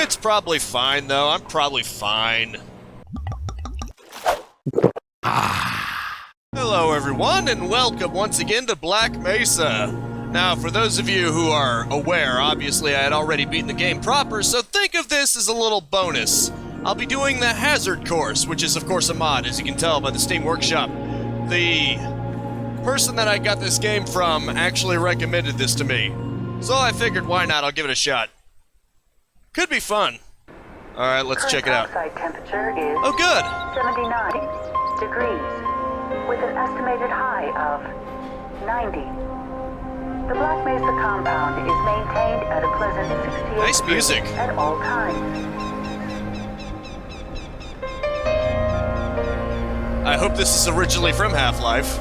It's probably fine, though. I'm probably fine. Hello, everyone, and welcome once again to Black Mesa. Now, for those of you who are aware, obviously I had already beaten the game proper, so think of this as a little bonus. I'll be doing the Hazard course, which is, of course, a mod, as you can tell by the Steam Workshop. The person that I got this game from actually recommended this to me. So I figured, why not? I'll give it a shot. Could be fun. Alright, let's check it out. Outside temperature is Oh, good. 79 degrees, with an estimated high of 90. The Black Mesa compound is maintained at a pleasant 68 Nice music. degrees at all times. I hope this is originally from Half-Life.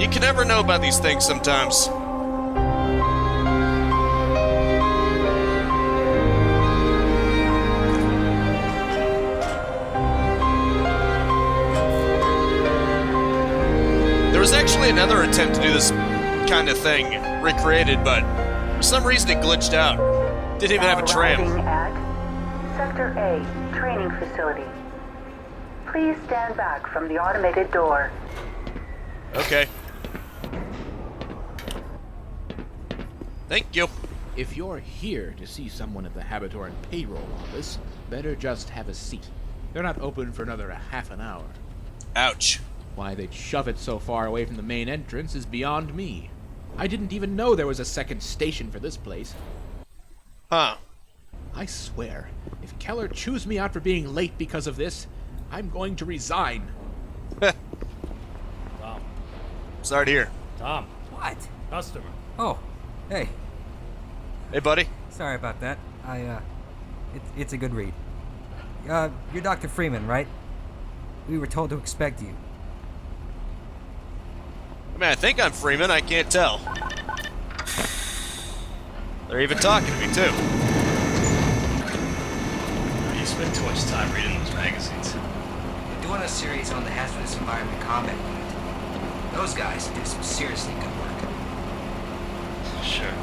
You can never know about these things sometimes. There was actually another attempt to do this kind of thing, recreated, but for some reason it glitched out. Didn't even have a tram. Arriving at Sector A training facility. Please stand back from the automated door. Okay. Thank you. If you're here to see someone at the Habitoran payroll office, better just have a seat. They're not open for another half an hour. Ouch. Why they'd shove it so far away from the main entrance is beyond me. I didn't even know there was a second station for this place. Huh. I swear, if Keller chews me out for being late because of this, I'm going to resign. Tom. Sorry to hear. Tom. What? Customer. Oh, hey. Hey, buddy. Sorry about that. It's a good read. You're Dr. Freeman, right? We were told to expect you. I mean, I think I'm Freeman, I can't tell. They're even talking to me, too. You spend too much time reading those magazines. We're doing a series on the hazardous environment combat unit. Those guys do some seriously good work. Sure.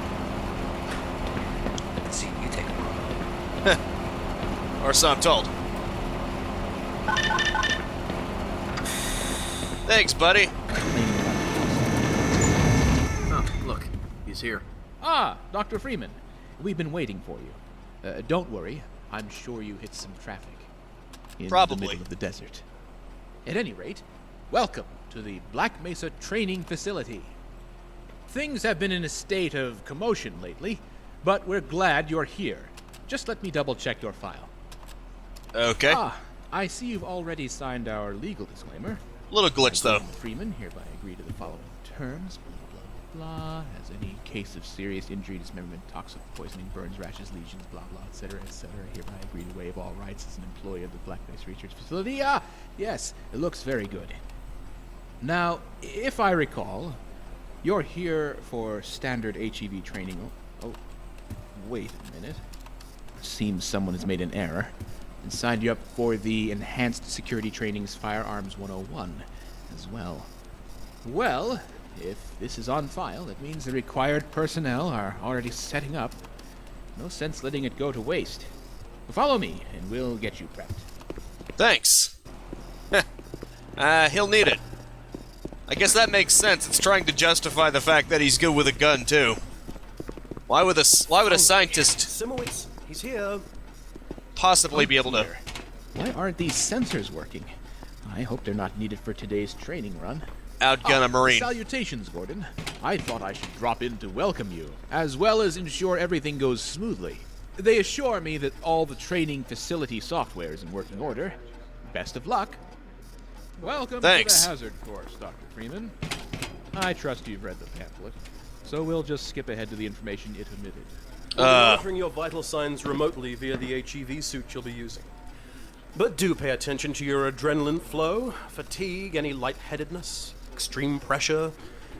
Let's see, you take a look. Or so I'm told. Thanks, buddy. Oh, look, he's here. Ah, Dr. Freeman. We've been waiting for you. Don't worry, I'm sure you hit some traffic. In Probably. the middle of the desert. At any rate, welcome to the Black Mesa Training Facility. Things have been in a state of commotion lately, but we're glad you're here. Just let me double-check your file. Okay. Ah, I see you've already signed our legal disclaimer. Little glitch, though. Freeman hereby agree to the following terms, blah, blah, blah, as any case of serious injury, dismemberment, toxic poisoning, burns, rashes, lesions, blah, blah, etc., hereby agree to waive all rights as an employee of the Black Mesa Research Facility. Ah, yes, it looks very good. Now, if I recall, you're here for standard HEV training. Oh, wait a minute. Seems someone has made an error and signed you up for the Enhanced Security Training's Firearms 101 as well. Well, if this is on file, it means the required personnel are already setting up. No sense letting it go to waste. Follow me, and we'll get you prepped. Thanks. He'll need it. I guess that makes sense. It's trying to justify the fact that he's good with a gun, too. Why would a scientist Simowitz, he's here. possibly be able to... Why aren't these sensors working? I hope they're not needed for today's training run. outgun a Marine? Salutations, Gordon. I thought I should drop in to welcome you, as well as ensure everything goes smoothly. They assure me that all the training facility software is in working order. Best of luck. Welcome Thanks. to the Hazard course, Dr. Freeman. I trust you've read the pamphlet, so we'll just skip ahead to the information it omitted. We'll be monitoring your vital signs remotely via the HEV suit you'll be using. But do pay attention to your adrenaline flow, fatigue, any lightheadedness, extreme pressure,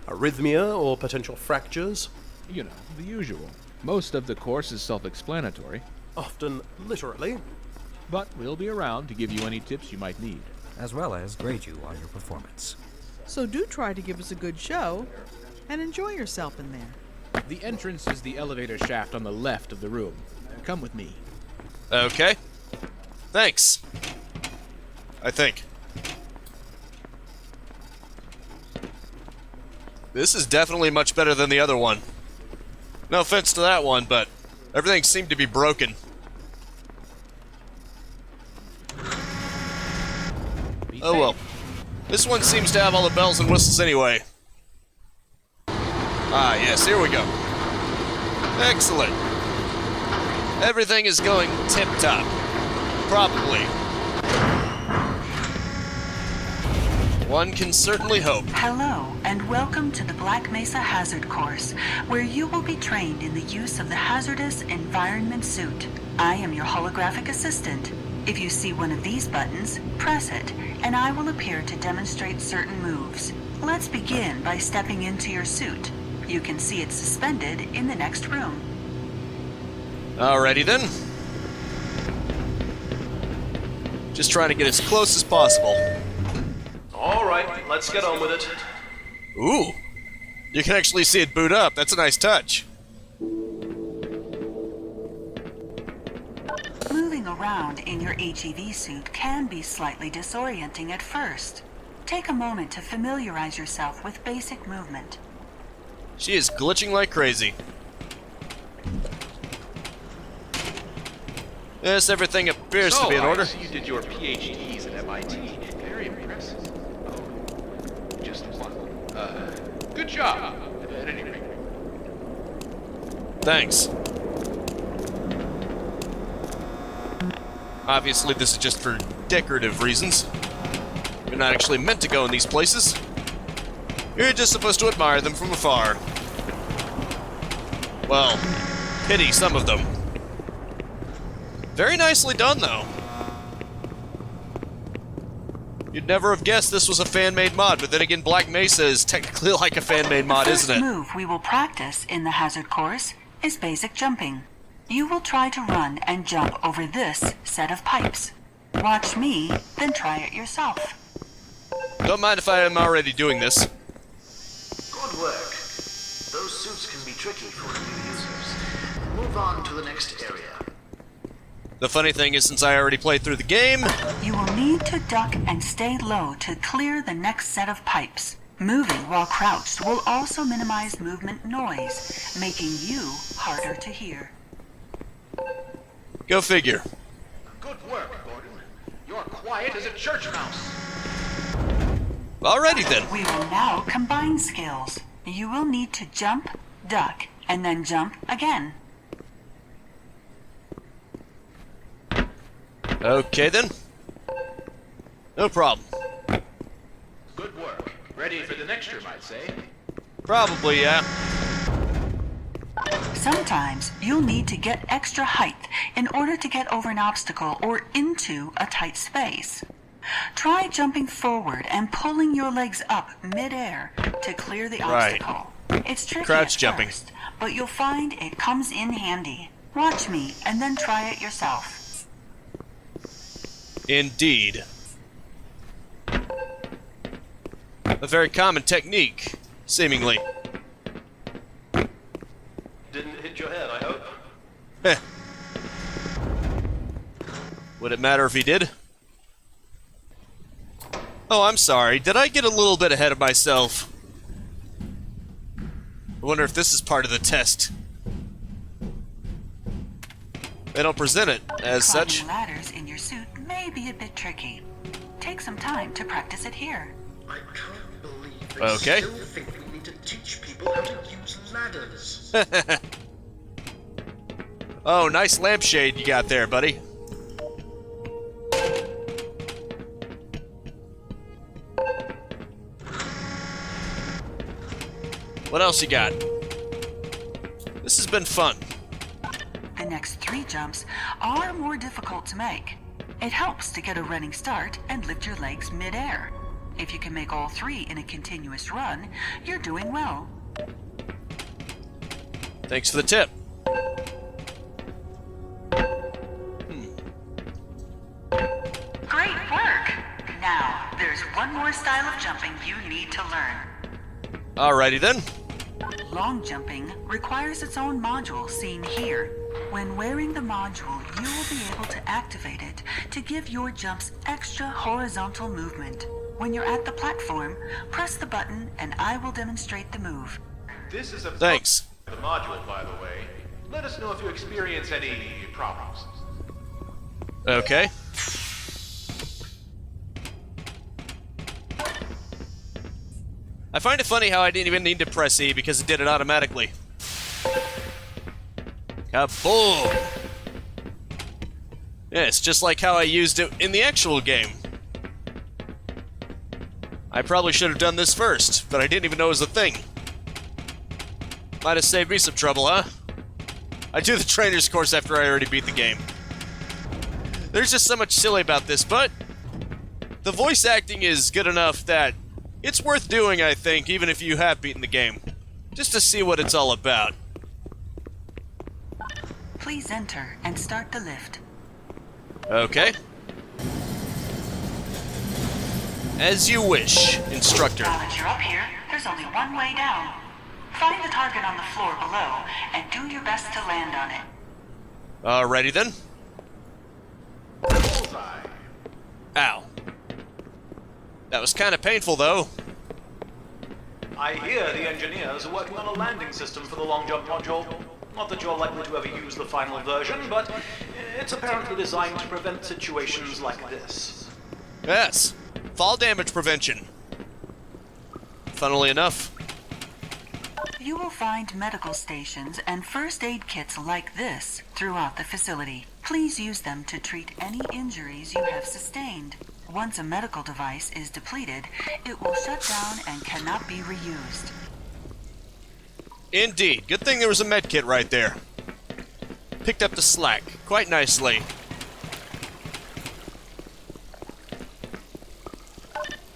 arrhythmia, or potential fractures. You know, the usual. Most of the course is self-explanatory, Often literally. but we'll be around to give you any tips you might need. As well as grade you on your performance. So do try to give us a good show and enjoy yourself in there. The entrance is the elevator shaft on the left of the room. Come with me. Okay. Thanks. I think. This is definitely much better than the other one. No offense to that one, but everything seemed to be broken. Oh well. This one seems to have all the bells and whistles anyway. Ah, yes, here we go. Excellent. Everything is going tip-top. Probably. One can certainly hope. Hello, and welcome to the Black Mesa Hazard Course, where you will be trained in the use of the hazardous environment suit. I am your holographic assistant. If you see one of these buttons, press it, and I will appear to demonstrate certain moves. Let's begin by stepping into your suit. You can see it suspended in the next room. Alrighty then. Just trying to get as close as possible. All right, let's get on with it. Ooh. You can actually see it boot up. That's a nice touch. Moving around in your HEV suit can be slightly disorienting at first. Take a moment to familiarize yourself with basic movement. She is glitching like crazy. Yes, everything appears to be in order. I see you did your PhDs at MIT. Very impressive. Oh, just one. Good job, at any rate. Thanks. Obviously, this is just for decorative reasons. You're not actually meant to go in these places. You're just supposed to admire them from afar. Well, pity some of them. Very nicely done, though. You'd never have guessed this was a fan-made mod, but then again, Black Mesa is technically like a fan-made mod, isn't it? The first move we will practice in the hazard course is basic jumping. You will try to run and jump over this set of pipes. Watch me, then try it yourself. Don't mind if I am already doing this. Good work. Those suits can be tricky for new users. Move on to the next area. The funny thing is, since I already played through the game, You will need to duck and stay low to clear the next set of pipes. Moving while crouched will also minimize movement noise, making you harder to hear. go figure. Good work, Gordon. You're quiet as a church mouse. Alrighty then. We will now combine skills. You will need to jump, duck, and then jump again. Okay then. No problem. Good work. Ready for the next room, I'd say. Probably, yeah. Sometimes you'll need to get extra height in order to get over an obstacle or into a tight space. Try jumping forward and pulling your legs up mid-air to clear the Right. obstacle. It's tricky Crouch at jumping. first, but you'll find it comes in handy. Watch me and then try it yourself. Indeed. A very common technique, seemingly. Didn't hit your head, I hope. Heh. Would it matter if he did? Oh, I'm sorry. Did I get a little bit ahead of myself? I wonder if this is part of the test. They don't present it as such. Climbing ladders in your suit may be a bit tricky. Take some time to practice it here. I can't believe they Okay. still think we need to teach people how to use ladders. Oh, nice lampshade you got there, buddy. What else you got? This has been fun. The next 3 jumps are more difficult to make. It helps to get a running start and lift your legs mid-air. If you can make all 3 in a continuous run, you're doing well. Thanks for the tip. Great work! Now, there's one more style of jumping you need to learn. Alrighty then. Long jumping requires its own module seen here. When wearing the module, you will be able to activate it to give your jumps extra horizontal movement. When you're at the platform, press the button and I will demonstrate the move. This is a Thanks. the module, by the way. Let us know if you experience any problems. Okay. I find it funny how I didn't even need to press E because it did it automatically. Kaboom! Yeah, it's just like how I used it in the actual game. I probably should have done this first, but I didn't even know it was a thing. Might have saved me some trouble, huh? I do the trainer's course after I already beat the game. There's just so much silly about this, but the voice acting is good enough that it's worth doing, I think, even if you have beaten the game. Just to see what it's all about. Please enter and start the lift. Okay. As you wish, instructor. Now that you're up here, there's only one way down. Find the target on the floor below and do your best to land on it. Alrighty then. Bullseye. Ow. That was kind of painful, though. I hear the engineers are working on a landing system for the long jump module. Not that you're likely to ever use the final version, but it's apparently designed to prevent situations like this. Yes. Fall damage prevention. Funnily enough. You will find medical stations and first aid kits like this throughout the facility. Please use them to treat any injuries you have sustained. Once a medical device is depleted, it will shut down and cannot be reused. Indeed. Good thing there was a med kit right there. Picked up the slack quite nicely.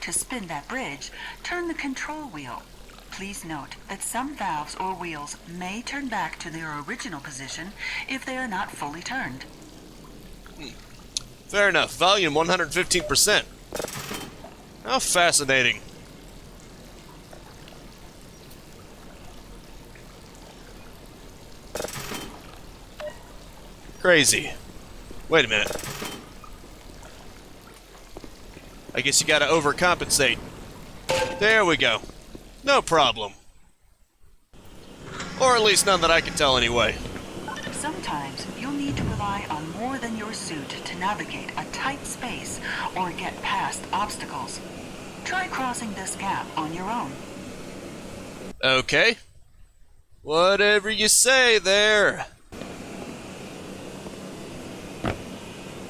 To spin that bridge, turn the control wheel. Please note that some valves or wheels may turn back to their original position if they are not fully turned. Fair enough. Volume 115%. How fascinating. Crazy. Wait a minute. I guess you gotta overcompensate. There we go. No problem. Or at least none that I can tell anyway. Sometimes you'll need to rely on more than your suit to navigate a tight space or get past obstacles. Try crossing this gap on your own. Okay. Whatever you say there.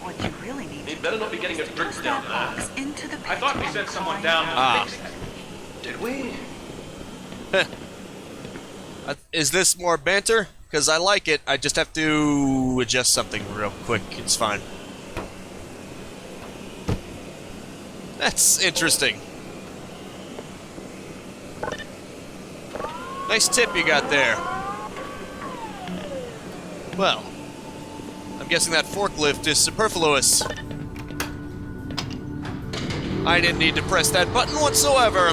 What you really need He to better do not be getting a is drip push down that there. box into the pit I thought we and sent someone climb down Ah. to fix it. Did we? Is this more banter? Because I like it. I just have to adjust something real quick. It's fine. That's interesting. Nice tip you got there. Well, I'm guessing that forklift is superfluous. I didn't need to press that button whatsoever.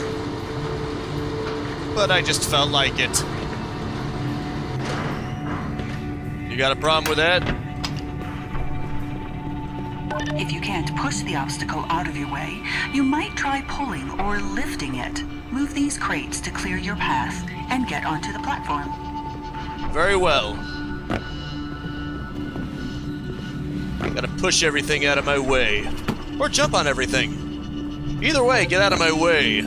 But I just felt like it. You got a problem with that? If you can't push the obstacle out of your way, you might try pulling or lifting it. Move these crates to clear your path and get onto the platform. Very well. Gotta push everything out of my way. Or jump on everything. Either way, get out of my way.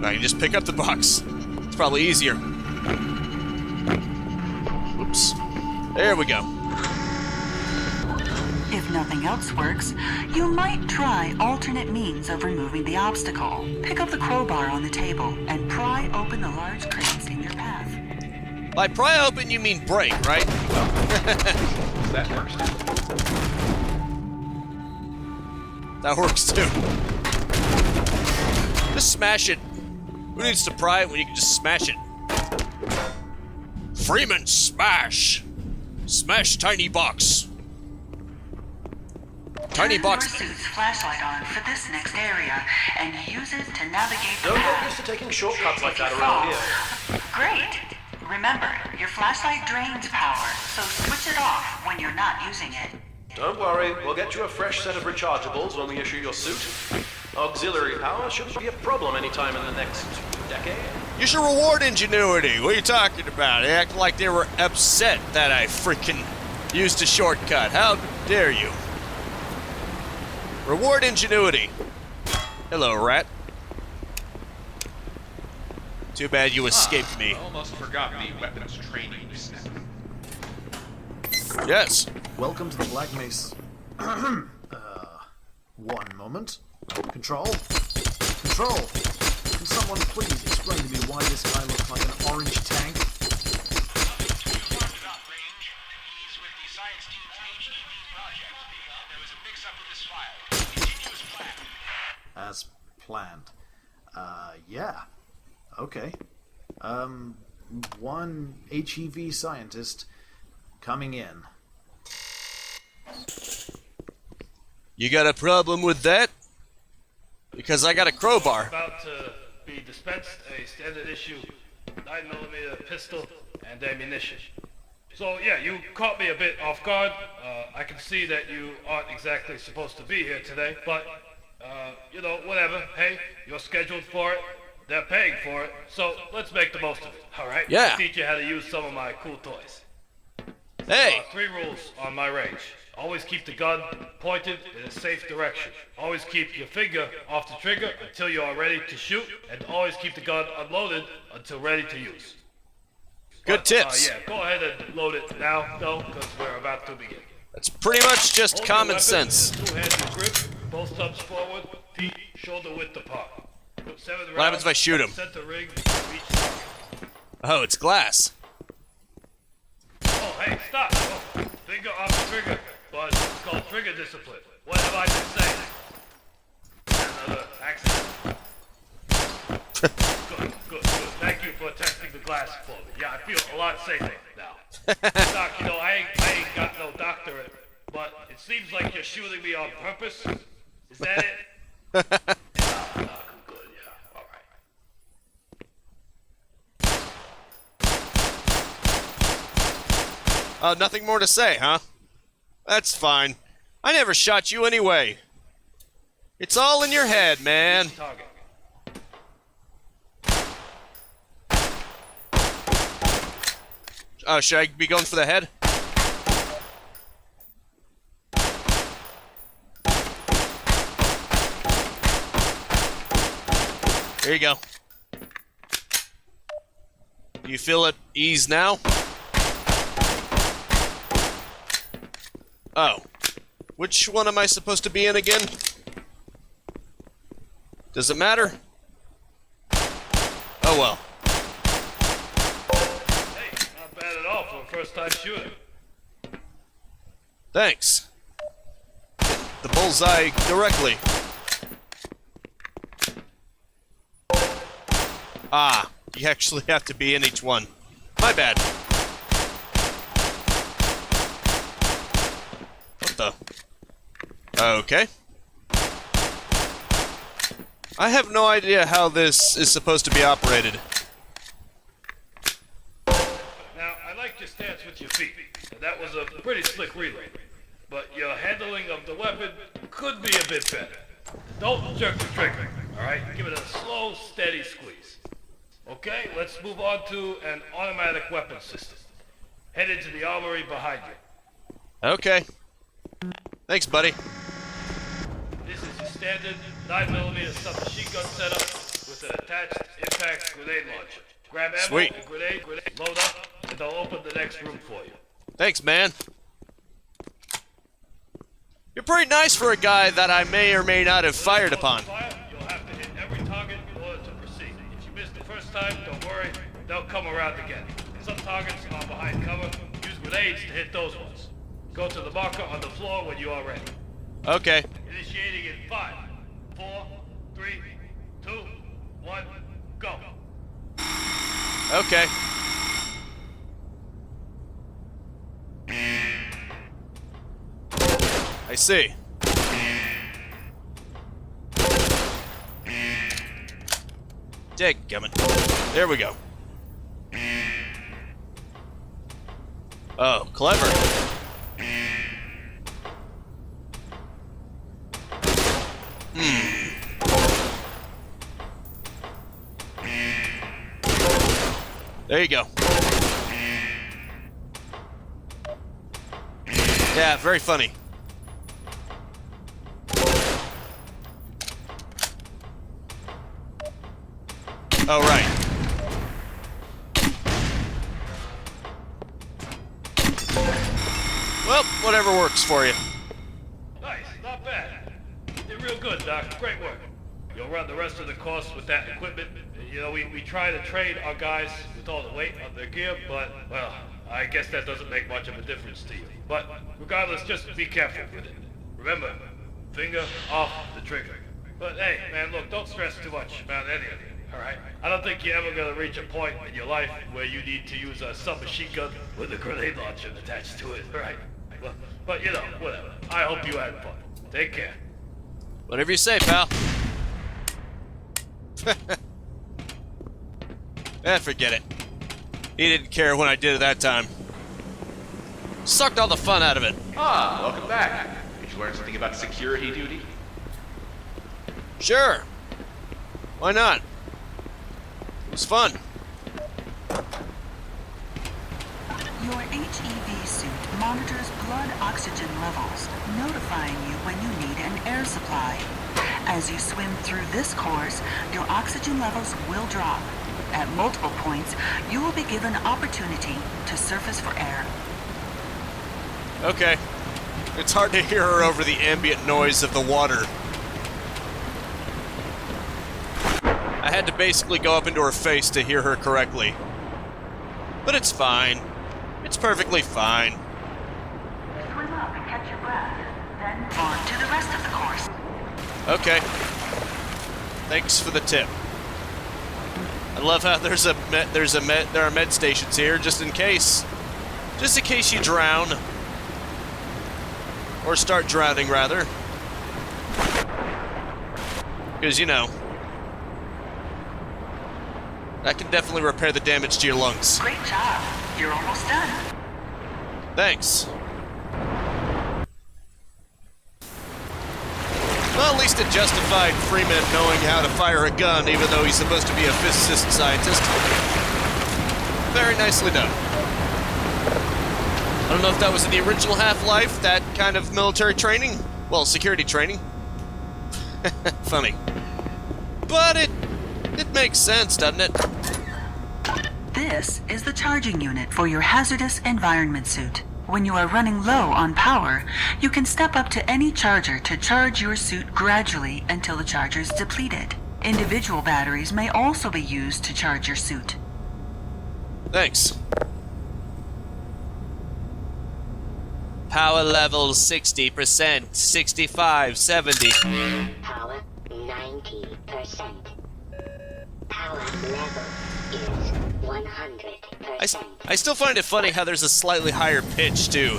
I can just pick up the box. It's probably easier. Oops. There we go. If nothing else works, you might try alternate means of removing the obstacle. Pick up the crowbar on the table and pry open the large crates in your path. By pry open, you mean break, right? That works. That works too. Just smash it. Who needs to pry it when you can just smash it? Freeman, smash! Smash tiny box. Tiny box. Turn your suit's flashlight on for this next area and use it to navigate the Don't get path. used to taking shortcuts like that around here. Great. Remember, your flashlight drains power, so switch it off when you're not using it. Don't worry, we'll get you a fresh set of rechargeables when we issue your suit. Auxiliary power shouldn't be a problem anytime in the next decade. You should reward ingenuity. What are you talking about? They act like they were upset that I freaking used a shortcut. How dare you? Reward ingenuity. Hello, rat. Too bad you escaped me. Almost forgot me weapons training. Yes. Welcome to the Black Mesa. One moment. Control? Control! Can someone please explain to me why this guy looks like an orange tank? As planned. Yeah. Okay. One HEV scientist coming in. You got a problem with that? Because I got a crowbar. About to be dispensed a standard issue 9mm pistol and ammunition. So yeah, you caught me a bit off guard. I can see that you aren't exactly supposed to be here today, but you know, whatever. Hey, you're scheduled for it. They're paying for it, so let's make the most of it. All right? Yeah. I'll teach you how to use some of my cool toys. Hey. 3 rules on my range. Always keep the gun pointed in a safe direction. Always keep your finger off the trigger until you are ready to shoot, and always keep the gun unloaded until ready to use. Good tips. Yeah, go ahead and load it now, though, because we're about to begin. That's pretty much just Hold common your weapon sense. in a two-handed grip, both thumbs forward, feet shoulder width apart. Put 7 What happens if I shoot him? Center ring, reach target. Oh, it's glass. Oh, hey, stop! Oh, finger off the trigger. But it's called trigger discipline. What have I been saying? Another accident. Good. Thank you for testing the glass for me. Yeah, I feel a lot safer now. Doc, you know, I ain't got no doctorate, but it seems like you're shooting me on purpose. Is that it? Doc, I'm good, yeah. All right. Nothing more to say, huh? That's fine. I never shot you anyway. It's all in your head, man. Target. Oh, should I be going for the head? There you go. Do you feel at ease now? Oh. Which one am I supposed to be in again? Does it matter? Oh well. Hey, not bad at all for a first-time shooter. Thanks. Hit the bullseye directly. Ah, you actually have to be in each one. My bad. What the? Okay. I have no idea how this is supposed to be operated. Now, I like your stance with your feet. That was a pretty slick relay. But your handling of the weapon could be a bit better. Don't jerk the trigger, alright? Give it a slow, steady squeeze. Okay, let's move on to an automatic weapon system. Head into the armory behind you. Okay. Thanks, buddy. This is your standard 9mm submachine gun setup with an attached impact grenade launcher. Grab ammo, Sweet. and grenade, load up, and they'll open the next room for you. Thanks, man. You're pretty nice for a guy that I may or may not have fired upon. You'll have to hit every target in order to proceed. If you miss the first time, don't worry, they'll come around again. Some targets are behind cover. Use grenades to hit those ones. Go to the marker on the floor when you are ready. Okay. Initiating in 5, 4, 3, 2, 1, go. Okay. I see. Dadgummit. There we go. Oh, clever. There you go. Yeah, very funny. Oh, right. Well, whatever works for you. Nice, not bad. You're real good, Doc. Great work. You'll run the rest of the course with that equipment. You know, we try to train our guys with all the weight on their gear, but, well, I guess that doesn't make much of a difference to you. But regardless, just be careful with it. Remember, finger off the trigger. But hey, man, look, don't stress too much about any of it, alright? I don't think you're ever gonna reach a point in your life where you need to use a submachine gun with a grenade launcher attached to it, alright? But you know, whatever. I hope you had fun. Take care. Whatever you say, pal. Forget it. He didn't care when I did it that time. Sucked all the fun out of it. Ah, welcome back. Did you learn something about security duty? Sure. Why not? It was fun. Your HEV suit monitors blood oxygen levels, notifying you when you need an air supply. As you swim through this course, your oxygen levels will drop. At multiple points, you will be given opportunity to surface for air. Okay. It's hard to hear her over the ambient noise of the water. I had to basically go up into her face to hear her correctly. But it's fine. It's perfectly fine. Swim up and catch your breath, then on to the rest of the course. Okay. Thanks for the tip. I love how there are med stations here just in case you drown or start drowning rather. Because you know, that can definitely repair the damage to your lungs. Great job. You're almost done. Thanks. Well, at least it justified Freeman knowing how to fire a gun, even though he's supposed to be a physicist scientist. Very nicely done. I don't know if that was in the original Half-Life, that kind of military training. Well, security training. Funny. But it makes sense, doesn't it? This is the charging unit for your hazardous environment suit. When you are running low on power, you can step up to any charger to charge your suit gradually until the charger is depleted. Individual batteries may also be used to charge your suit. Thanks. Power level 60%, 65, 70. Power 90%. Power level is 100%. I still find it funny how there's a slightly higher pitch to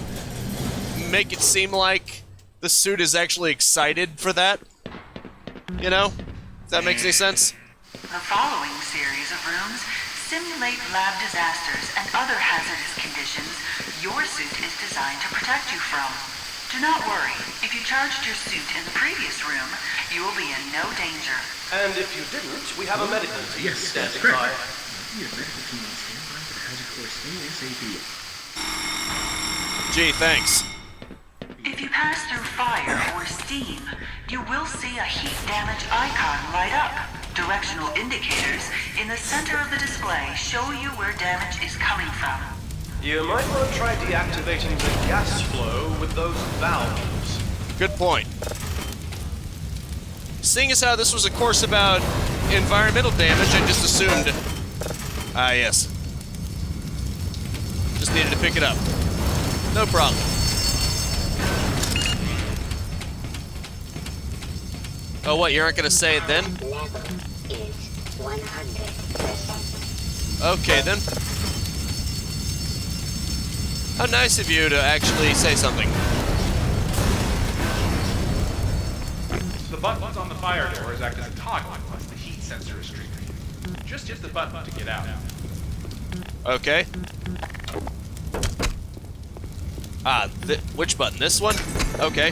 make it seem like the suit is actually excited for that. You know? If that makes any sense? The following series of rooms simulate lab disasters and other hazardous conditions your suit is designed to protect you from. Do not worry. If you charged your suit in the previous room, you will be in no danger. And if you didn't, we have a medical team standing by. Gee, thanks. If you pass through fire or steam, you will see a heat damage icon light up. Directional indicators in the center of the display show you where damage is coming from. You might want to try deactivating the gas flow with those valves. Good point. Seeing as how this was a course about environmental damage, I just assumed... Ah, yes. Just needed to pick it up. No problem. Oh, what, you aren't gonna say it then? Level is 100%. Okay, then. How nice of you to actually say something. The buttons on the fire doors act as a toggle once the heat sensor is triggered. Just hit the button to get out. Okay. Which button? This one? Okay.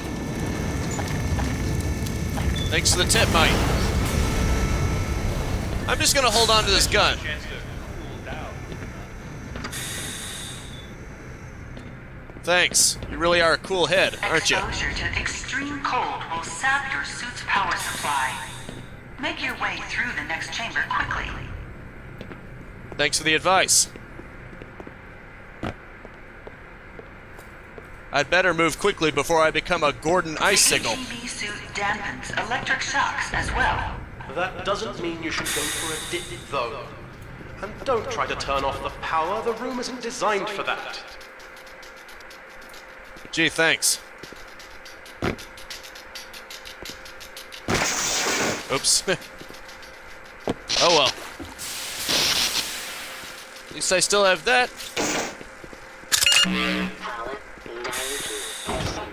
Thanks for the tip, Mike. I'm just gonna hold on to this gun. Thanks. You really are a cool head, aren't you? Exposure to extreme cold will sap your suit's power supply. Make your way through the next chamber quickly. Thanks for the advice. I'd better move quickly before I become a Gordon icicle. The HEV suit dampens electric shocks as well. That doesn't mean you should go for a dip, though. And don't try to turn off the power. The room isn't designed for that. Gee, thanks. Oops. Oh well. At least I still have that. Power 90%.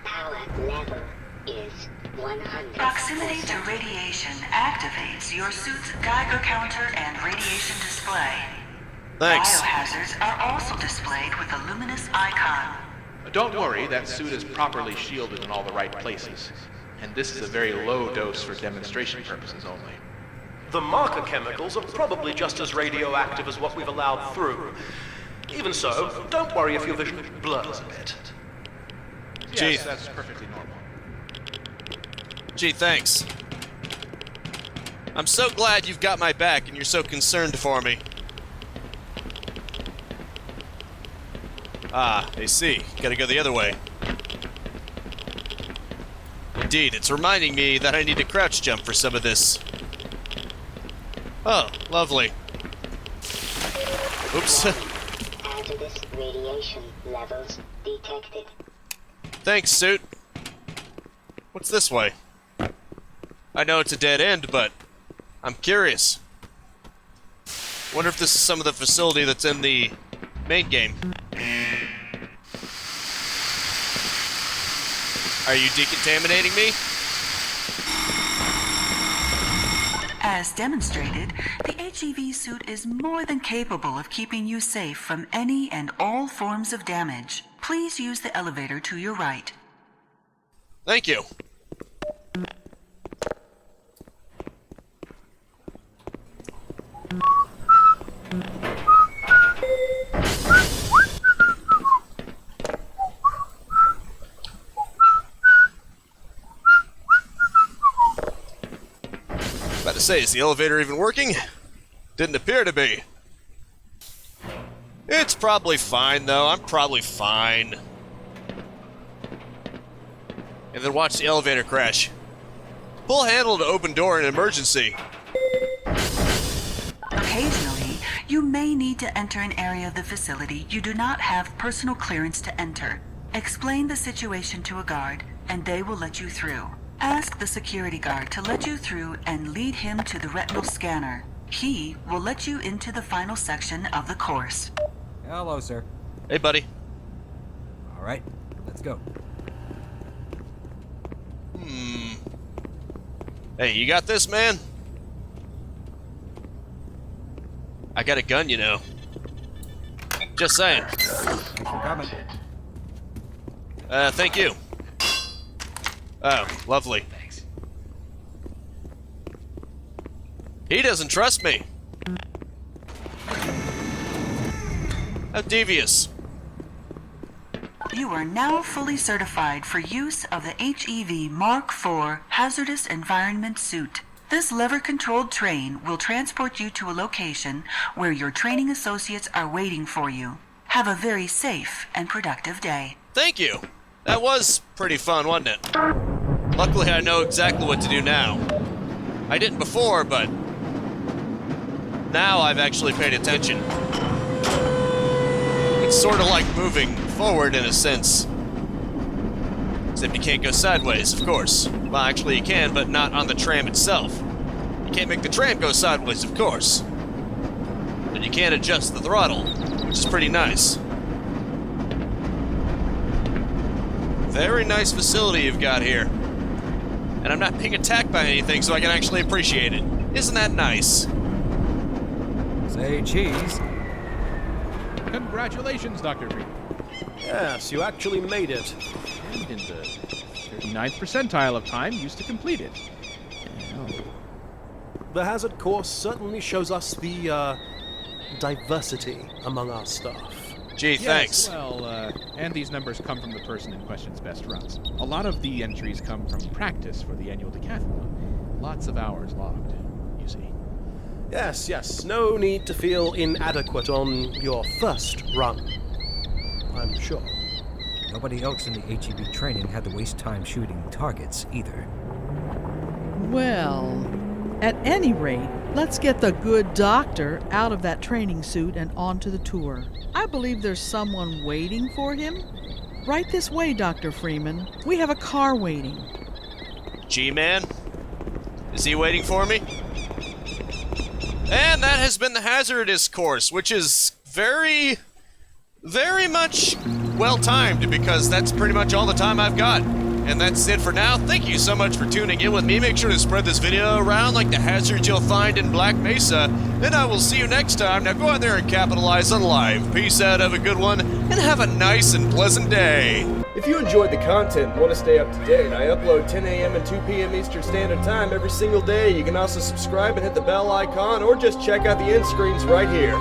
Power level is 100%. Proximity to radiation activates your suit's Geiger counter and radiation display. Thanks. Biohazards are also displayed with a luminous icon. Don't worry, that suit is properly shielded in all the right places. And this is a very low dose for demonstration purposes only. The marker chemicals are probably just as radioactive as what we've allowed through. Even so, don't worry if your vision blurs a bit. Gee. Yes, that's perfectly normal. Gee, thanks. I'm so glad you've got my back and you're so concerned for me. Ah, I see. Gotta go the other way. Indeed, it's reminding me that I need to crouch jump for some of this. Oh, lovely. Oops. Hazardous radiation levels detected. Thanks, suit. What's this way? I know it's a dead end, but I'm curious. Wonder if this is some of the facility that's in the main game. Are you decontaminating me? As demonstrated, the HEV suit is more than capable of keeping you safe from any and all forms of damage. Please use the elevator to your right. Thank you. About to say, is the elevator even working? Didn't appear to be. It's probably fine, though. I'm probably fine. And then watch the elevator crash. Pull handle to open door in an emergency. Occasionally, you may need to enter an area of the facility you do not have personal clearance to enter. Explain the situation to a guard, and they will let you through. Ask the security guard to let you through and lead him to the retinal scanner. He will let you into the final section of the course. Hello, sir. Hey, buddy. All right, let's go. Hey, you got this, man? I got a gun, you know. Just saying. Thanks for coming. Thank you. Oh, lovely. Thanks. He doesn't trust me. How devious. You are now fully certified for use of the HEV Mark IV Hazardous Environment Suit. This lever-controlled train will transport you to a location where your training associates are waiting for you. Have a very safe and productive day. Thank you. That was pretty fun, wasn't it? Luckily, I know exactly what to do now. I didn't before, but now I've actually paid attention. It's sort of like moving forward in a sense. Except you can't go sideways, of course. Well, actually you can, but not on the tram itself. You can't make the tram go sideways, of course. But you can adjust the throttle, which is pretty nice. Very nice facility you've got here. And I'm not being attacked by anything, so I can actually appreciate it. Isn't that nice? Say cheese. Congratulations, Dr. Freeman. Yes, you actually made it. And in the 39th percentile of time used to complete it. The hazard course certainly shows us the, diversity among our staff. Gee, thanks. Yes, well, and these numbers come from the person in question's best runs. A lot of the entries come from practice for the annual decathlon. Lots of hours logged, you see. Yes, no need to feel inadequate on your first run, I'm sure. Nobody else in the HEB training had to waste time shooting targets either. Well, at any rate, let's get the good doctor out of that training suit and onto the tour. I believe there's someone waiting for him. Right this way, Dr. Freeman. We have a car waiting. G-Man? Is he waiting for me? And that has been the hazardous course, which is very much well-timed, because that's pretty much all the time I've got. And that's it for now. Thank you so much for tuning in with me. Make sure to spread this video around like the hazards you'll find in Black Mesa. And I will see you next time. Now go out there and capitalize on life. Peace out, have a good one, and have a nice and pleasant day. If you enjoyed the content and want to stay up to date, I upload 10 a.m. and 2 p.m. Eastern Standard Time every single day. You can also subscribe and hit the bell icon, or just check out the end screens right here.